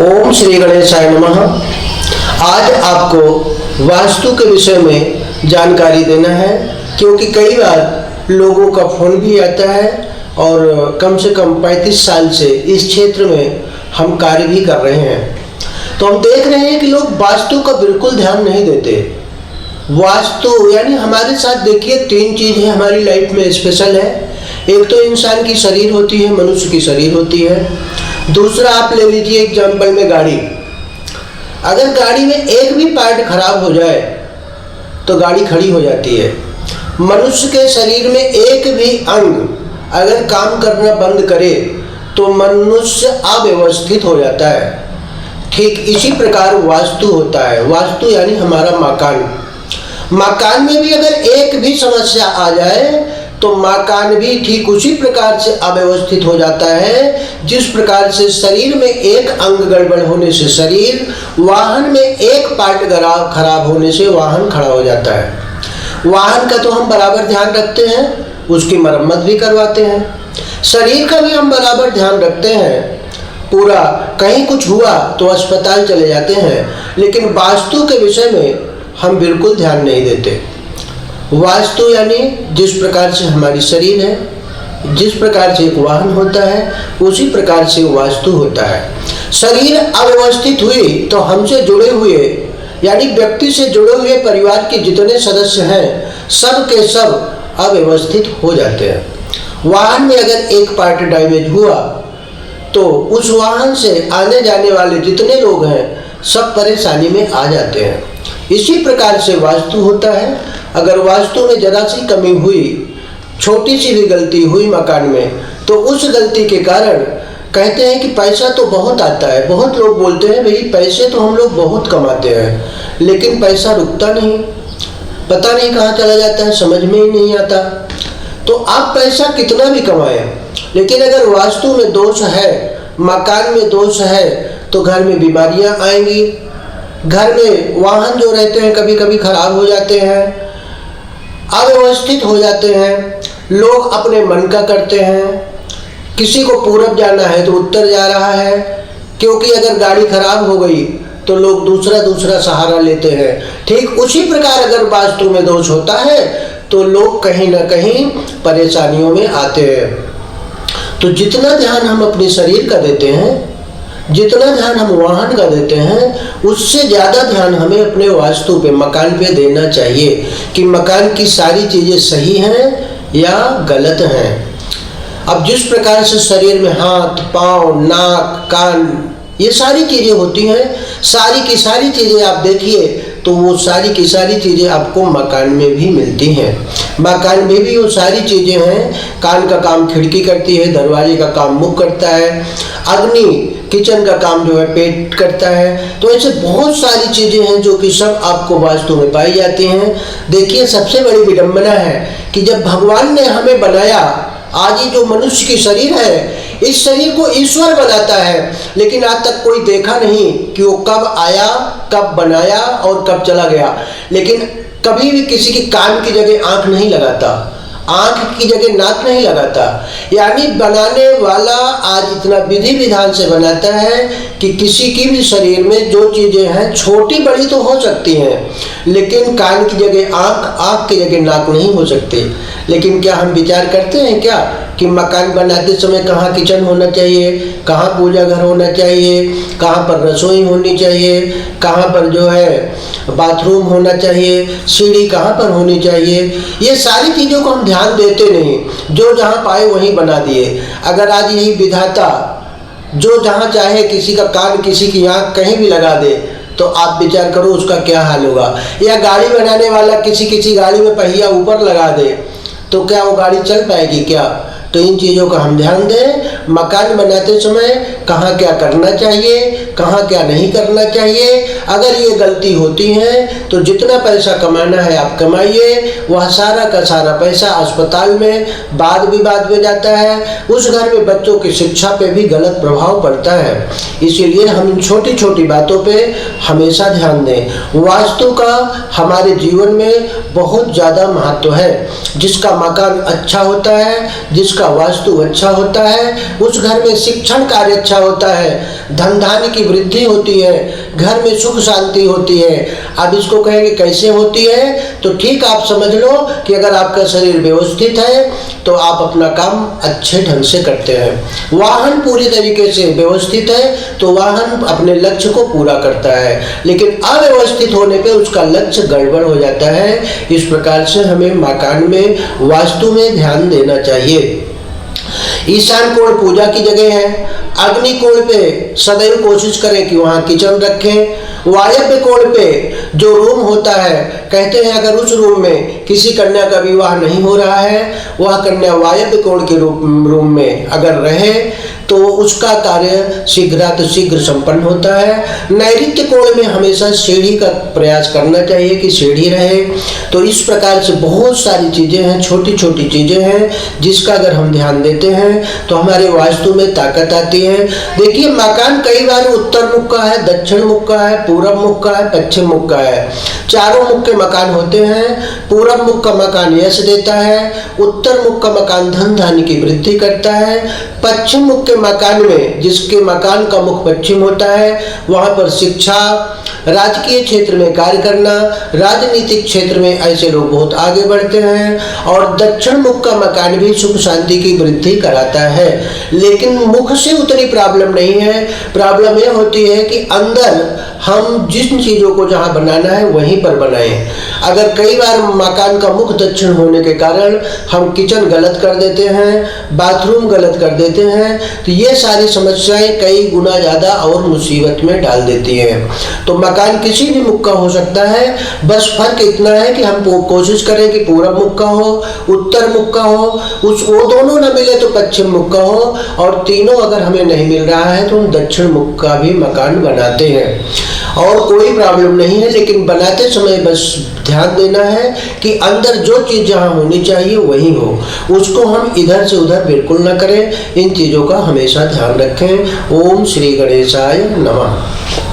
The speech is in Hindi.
ओम श्री गणेशाय नमः। आज आपको वास्तु के विषय में जानकारी देना है, क्योंकि कई बार लोगों का फोन भी आता है और कम से कम 35 साल से इस क्षेत्र में हम कार्य भी कर रहे हैं। तो हम देख रहे हैं कि लोग वास्तु का बिल्कुल ध्यान नहीं देते। वास्तु यानी हमारे साथ देखिए 3 चीज़ें हमारी लाइफ में स्पेशल है। एक तो इंसान की शरीर होती है, मनुष्य की शरीर होती है। दूसरा आप ले लीजिए एग्जाम्पल में गाड़ी। अगर गाड़ी में एक भी पार्ट खराब हो जाए तो गाड़ी खड़ी हो जाती है। मनुष्य के शरीर में एक भी अंग अगर काम करना बंद करे तो मनुष्य अव्यवस्थित हो जाता है। ठीक इसी प्रकार वास्तु होता है। वास्तु यानी हमारा मकान। मकान में भी अगर एक भी समस्या आ जाए तो मकान भी ठीक उसी प्रकार से अव्यवस्थित हो जाता है, जिस प्रकार से शरीर में एक अंग गड़बड़ होने से शरीर, वाहन में एक पार्ट खराब होने से वाहन खड़ा हो जाता है। वाहन का तो हम बराबर ध्यान रखते हैं, उसकी मरम्मत भी करवाते हैं। शरीर का भी हम बराबर ध्यान रखते हैं। पूरा कहीं कुछ हुआ तो अस्पताल चले जाते हैं, लेकिन वास्तु के विषय में हम बिल्कुल ध्यान नहीं देते। वास्तु यानी जिस प्रकार से हमारी शरीर है, जिस प्रकार से एक वाहन होता है, उसी प्रकार से वास्तु होता है। शरीर अव्यवस्थित हुई तो हमसे जुड़े हुए यानी व्यक्ति से जुड़े हुए परिवार के जितने सदस्य हैं, सब के सब अव्यवस्थित हो जाते हैं। वाहन में अगर एक पार्ट डैमेज हुआ तो उस वाहन से आने जाने वाले जितने लोग हैं, सब परेशानी में आ जाते हैं। इसी प्रकार से वास्तु होता है। अगर वास्तु में जरा सी कमी हुई, छोटी सी भी गलती हुई मकान में, तो उस गलती के कारण कहते हैं कि पैसा तो बहुत आता है। बहुत लोग बोलते हैं भाई पैसे तो हम लोग बहुत कमाते हैं, लेकिन पैसा रुकता नहीं, पता नहीं कहाँ चला जाता है, समझ में ही नहीं आता। तो आप पैसा कितना भी कमाएं, लेकिन अगर वास्तु में दोष है, मकान में दोष है, तो घर में बीमारियां आएंगी। घर में वाहन जो रहते हैं कभी कभी खराब हो जाते हैं, अव्यवस्थित हो जाते हैं। लोग अपने मन का करते हैं। किसी को पूरब जाना है तो उत्तर जा रहा है, क्योंकि अगर गाड़ी खराब हो गई तो लोग दूसरा सहारा लेते हैं। ठीक उसी प्रकार अगर वास्तु में दोष होता है तो लोग कहीं ना कहीं परेशानियों में आते हैं। तो जितना ध्यान हम अपने शरीर का देते हैं, जितना ध्यान हम वाहन का देते हैं, उससे ज़्यादा ध्यान हमें अपने वास्तु पे, मकान पे देना चाहिए कि मकान की सारी चीज़ें सही हैं या गलत हैं। अब जिस प्रकार से शरीर में हाथ, पाँव, नाक, कान, ये सारी चीज़ें होती हैं, सारी की सारी चीज़ें आप देखिए तो वो सारी की सारी चीज़ें आपको मकान में भी मिलती हैं। मकान में भी वो सारी चीज़ें हैं। कान का काम खिड़की करती है, दरवाजे का काम मुख करता है, अग्नि किचन का काम जो है पेट करता है। तो ऐसे बहुत सारी चीज़ें हैं जो कि सब आपको वास्तु में पाई जाती हैं। देखिए सबसे बड़ी विडंबना है कि जब भगवान ने हमें बनाया, आज ये जो मनुष्य की शरीर है, इस शरीर को ईश्वर बनाता है, लेकिन आज तक कोई देखा नहीं कि वो कब आया, कब बनाया और कब चला गया। लेकिन कभी भी किसी की कान की जगह आंख नहीं लगाता, आंख की जगह नाक नहीं लगाता। यानी बनाने वाला आज इतना विधि विधान से बनाता है कि किसी की भी शरीर में जो चीज़ें हैं, छोटी बड़ी तो हो सकती हैं, लेकिन कान की जगह आंख, आंख की जगह नाक नहीं हो सकती। लेकिन क्या हम विचार करते हैं क्या कि मकान बनाते समय कहाँ किचन होना चाहिए, कहाँ पूजा घर होना चाहिए, कहाँ पर रसोई होनी चाहिए, कहाँ पर जो है बाथरूम होना चाहिए, सीढ़ी कहाँ पर होनी चाहिए, ये सारी चीज़ों को हम ध्यान देते नहीं। जो जहाँ पाए वहीं बना दिए। अगर आज यही विधाता जो जहाँ चाहे किसी का कान, किसी की आँख कहीं भी लगा दे, तो आप विचार करो उसका क्या हाल होगा। या गाड़ी बनाने वाला किसी गाड़ी में पहिया ऊपर लगा दे तो क्या वो गाड़ी चल पाएगी क्या? तो इन चीज़ों का हम ध्यान दें। मकान बनाते समय कहाँ क्या करना चाहिए, कहाँ क्या नहीं करना चाहिए। अगर ये गलती होती है तो जितना पैसा कमाना है आप कमाइए, वह सारा का सारा पैसा अस्पताल में वाद विवाद में जाता है। उस घर में बच्चों की शिक्षा पे भी गलत प्रभाव पड़ता है। इसीलिए हम इन छोटी छोटी बातों पे हमेशा ध्यान दें। वास्तु का हमारे जीवन में बहुत ज़्यादा महत्व है। जिसका मकान अच्छा होता है, जिसका वास्तु अच्छा होता है, उस घर में शिक्षण कार्य अच्छा होता है, धन धान्य की वृद्धि होती है, घर में सुख शांति होती है। अब इसको कहेंगे कैसे होती है, तो ठीक आप समझ लो कि अगर आपका शरीर व्यवस्थित है तो आप अपना काम अच्छे ढंग से करते हैं। वाहन पूरी तरीके से व्यवस्थित है तो वाहन अपने लक्ष्य को पूरा करता है, लेकिन अव्यवस्थित होने पे उसका लक्ष्य गड़बड़ हो जाता है। इस प्रकार से हमें मकान में वास्तु में ध्यान देना चाहिए। ईशान कोण पूजा की जगह है। अग्नि कोण पे सदैव कोशिश करें कि वहाँ किचन रखें। वायव्य कोण पे जो रूम होता है, कहते हैं अगर उस रूम में किसी कन्या का विवाह नहीं हो रहा है, वह कन्या वायव्य कोण के रूम में अगर रहे तो उसका कार्य शीघ्र संपन्न होता है। नैऋत्य कोण में हमेशा सीढ़ी का प्रयास करना चाहिए कि सीढ़ी रहे। तो इस प्रकार से बहुत सारी चीज़ें हैं, छोटी छोटी चीज़ें हैं जिसका अगर हम ध्यान देते हैं तो हमारे वास्तु में ताकत आती है। देखिए मकान कई बार उत्तर मुख का है, दक्षिण मुख का है, पूरब मुख का है, पश्चिम मुख का है। चारों मुख के मकान होते हैं। पूरब मुख का मकान यश देता है, उत्तर मुख का मकान धन धान्य की वृद्धि करता है, पश्चिम मुख के मकान में जिसके मकान का मुख पश्चिम होता है वहां पर शिक्षा, राजकीय क्षेत्र में कार्य करना, राजनीतिक क्षेत्र में ऐसे लोग बहुत आगे बढ़ते हैं। और दक्षिण मुख का मकान भी सुख शांति की वृद्धि कराता है, लेकिन मुख से उतनी प्रॉब्लम नहीं है। प्रॉब्लम यह होती है कि अंदर हम जिन चीज़ों को जहाँ बनाना है वहीं पर बनाएं। अगर कई बार मकान का मुख दक्षिण होने के कारण हम किचन गलत कर देते हैं, बाथरूम गलत कर देते हैं, तो ये सारी समस्याएं कई गुना ज़्यादा और मुसीबत में डाल देती हैं। तो मकान किसी भी मुख का हो सकता है, बस फर्क इतना है कि हम कोशिश करें कि पूरब मुख का हो, उत्तर मुख का हो, वो दोनों न मिले तो पश्चिम मुख का हो, और तीनों अगर हमें नहीं मिल रहा है तो हम दक्षिण मुख का भी मकान बनाते हैं और कोई प्रॉब्लम नहीं है। लेकिन बनाते समय बस ध्यान देना है कि अंदर जो चीज़ जहाँ होनी चाहिए वही हो, उसको हम इधर से उधर बिल्कुल ना करें। इन चीज़ों का हमेशा ध्यान रखें। ओम श्री गणेशाय नमः।